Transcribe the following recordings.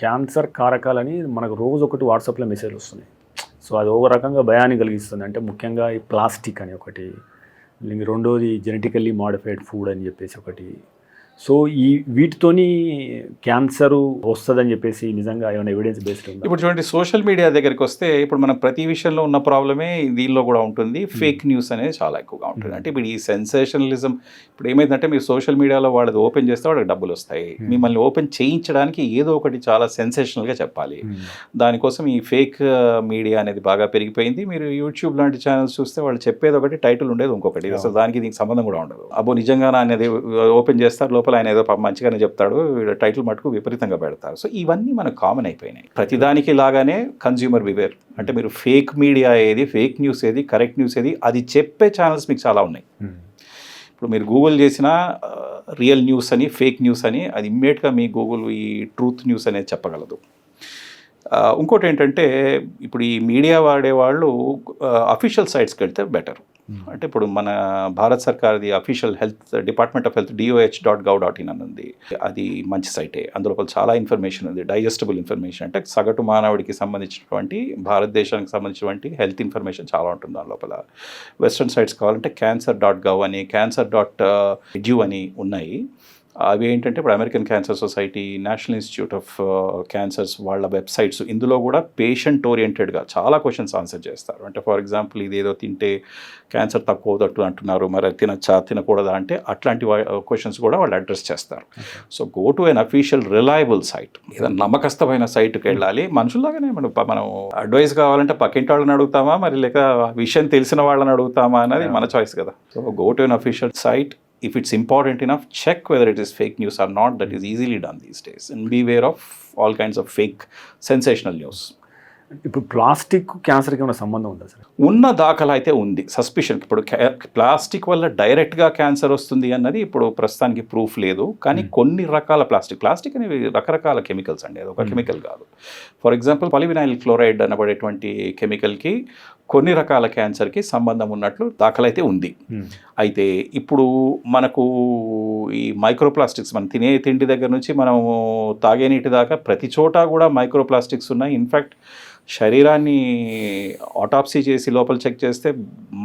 Cancer కారకాలని మనకు రోజు ఒకటి వాట్సాప్లో మెసేజ్లు వస్తున్నాయి. సో అది ఒక రకంగా భయాన్ని కలిగిస్తుంది. అంటే ముఖ్యంగా ఈ ప్లాస్టిక్ అని ఒకటి, రెండోది జెనెటికల్లీ మాడిఫైడ్ ఫుడ్ అని చెప్పేసి ఒకటి. సో ఈ వీటితోని క్యాన్సర్ వస్తుందని చెప్పేసి నిజంగా ఏమైనా ఎవిడెన్స్ బేస్డ్ ఉందా? ఇప్పుడు చూడండి, సోషల్ మీడియా దగ్గరికి వస్తే ఇప్పుడు మనం ప్రతి విషయంలో ఉన్న ప్రాబ్లమే దీనిలో కూడా ఉంటుంది. ఫేక్ న్యూస్ అనేది చాలా ఎక్కువగా ఉంటుంది. అంటే ఇప్పుడు ఈ సెన్సేషనలిజం ఇప్పుడు ఏమైందంటే, మీరు సోషల్ మీడియాలో వాళ్ళది ఓపెన్ చేస్తే వాళ్ళకి డబ్బులు వస్తాయి. మిమ్మల్ని ఓపెన్ చేయించడానికి ఏదో ఒకటి చాలా సెన్సేషనల్గా చెప్పాలి. దానికోసం ఈ ఫేక్ మీడియా అనేది బాగా పెరిగిపోయింది. మీరు యూట్యూబ్ లాంటి ఛానల్స్ చూస్తే వాళ్ళు చెప్పేది ఒకటి, టైటిల్ ఉండేది ఇంకొకటి. అసలు దానికి దీనికి సంబంధం కూడా ఉండదు. అబ్బో నిజంగా అనేది ఓపెన్ చేస్తారు, లోపల ఆయన ఏదో మంచిగానే చెప్తాడు, టైటిల్ మటుకు విపరీతంగా పెడతారు. సో ఇవన్నీ మనకు కామన్ అయిపోయినాయి. ప్రతిదానికి లాగానే కన్జ్యూమర్ బివేర్. అంటే మీరు ఫేక్ మీడియా ఏది, ఫేక్ న్యూస్ ఏది, కరెక్ట్ న్యూస్ ఏది, అది చెప్పే ఛానల్స్ మీకు చాలా ఉన్నాయి. ఇప్పుడు మీరు గూగుల్ చేసిన రియల్ న్యూస్ అని, ఫేక్ న్యూస్ అని, అది ఇమ్మీడియట్గా మీ గూగుల్ ఈ ట్రూత్ న్యూస్ అనేది చెప్పగలదు. ఇంకోటి ఏంటంటే, ఇప్పుడు ఈ మీడియా వాడేవాళ్ళు అఫీషియల్ సైట్స్కి వెళ్తే బెటర్. అంటే ఇప్పుడు మన భారత్ సర్కార్ది official health department of health DOH.gov.in అని ఉంది. అది మంచి సైటే. అందులో చాలా ఇన్ఫర్మేషన్ ఉంది, డైజెస్టబుల్ ఇన్ఫర్మేషన్. అంటే సగటు మానవుడికి సంబంధించినటువంటి, భారతదేశానికి సంబంధించినటువంటి హెల్త్ ఇన్ఫర్మేషన్ చాలా ఉంటుంది దాని లోపల. వెస్ట్రన్ సైట్స్ కావాలంటే cancer.gov అని, cancer.edu అని ఉన్నాయి. అవి ఏంటంటే ఇప్పుడు American cancer society, national institute of cancers వాళ్ళ వెబ్సైట్స్. ఇందులో కూడా పేషెంట్ ఓరియంటెడ్గా చాలా క్వశ్చన్స్ ఆన్సర్ చేస్తారు. అంటే ఫర్ ఎగ్జాంపుల్, ఇదేదో తింటే క్యాన్సర్ తక్కువ అవుతట్టు అంటున్నారు, మరి అది తినచ్చా తినకూడదా అంటే అట్లాంటి క్వశ్చన్స్ కూడా వాళ్ళు అడ్రస్ చేస్తారు. So go to an official reliable site. ఏదైనా నమ్మకస్తమైన సైట్కి వెళ్ళాలి. మనుషుల్లాగానే మనం అడ్వైస్ కావాలంటే పక్కింటి వాళ్ళని అడుగుతామా, మరి లేక విషయం తెలిసిన వాళ్ళని అడుగుతామా అనేది మన చాయిస్ కదా. So go to an official site. If it's important enough, check whether it is fake news or not. That is easily done these days. And beware of all kinds of fake sensational news. ఇప్పుడు plastic క్యాన్సర్కి ఏమైనా సంబంధం ఉందా sir? ఉన్న దాఖలా అయితే ఉంది, suspicion. ఇప్పుడు plastic వల్ల డైరెక్ట్గా క్యాన్సర్ వస్తుంది అన్నది ఇప్పుడు ప్రస్తుతానికి ప్రూఫ్ లేదు. కానీ కొన్ని రకాల ప్లాస్టిక్ అనేవి రకరకాల కెమికల్స్ అండి, అది ఒక కెమికల్ కాదు. ఫర్ ఎగ్జాంపుల్, పాలివినైల్ క్లోరైడ్ అనబడేటువంటి కెమికల్కి కొన్ని రకాల క్యాన్సర్కి సంబంధం ఉన్నట్లు దాఖలైతే ఉంది. అయితే ఇప్పుడు మనకు ఈ మైక్రోప్లాస్టిక్స్, మనం తినే తిండి దగ్గర నుంచి మనం తాగే నీటి దాకా ప్రతి చోట కూడా మైక్రోప్లాస్టిక్స్ ఉన్నాయి. ఇన్ఫ్యాక్ట్ శరీరాన్ని ఆటాప్సీ చేసి లోపల చెక్ చేస్తే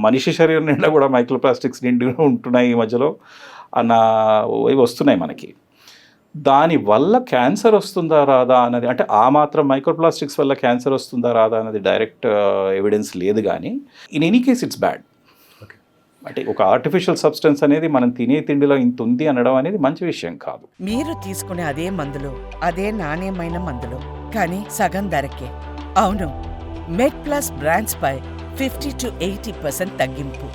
మనిషి శరీరం నిండా కూడా మైక్రోప్లాస్టిక్స్ నిండి ఉంటున్నాయి ఈ మధ్యలో అన్న వస్తున్నాయి మనకి. దానివల్ల క్యాన్సర్ వస్తుందా రాదా అన్నది, అంటే ఆ మాత్రం మైక్రోప్లాస్టిక్స్ వల్ల క్యాన్సర్ వస్తుందా రాదా అన్నది డైరెక్ట్ ఎవిడెన్స్ లేదు. కానీ in any case it's bad. అంటే ఒక ఆర్టిఫిషియల్ సబ్స్టెన్స్ అనేది మనం తినే తిండిలో ఇంత ఉంది అనడం అనేది మంచి విషయం కాదు. మీరు తీసుకునే అదే మందులు, అదే నాణ్యమైన మందులు, కానీ సగం ధరకే. అవును, మెడ్ ప్లస్ బ్రాండ్స్ పై 50 to 80% తగ్గింపు.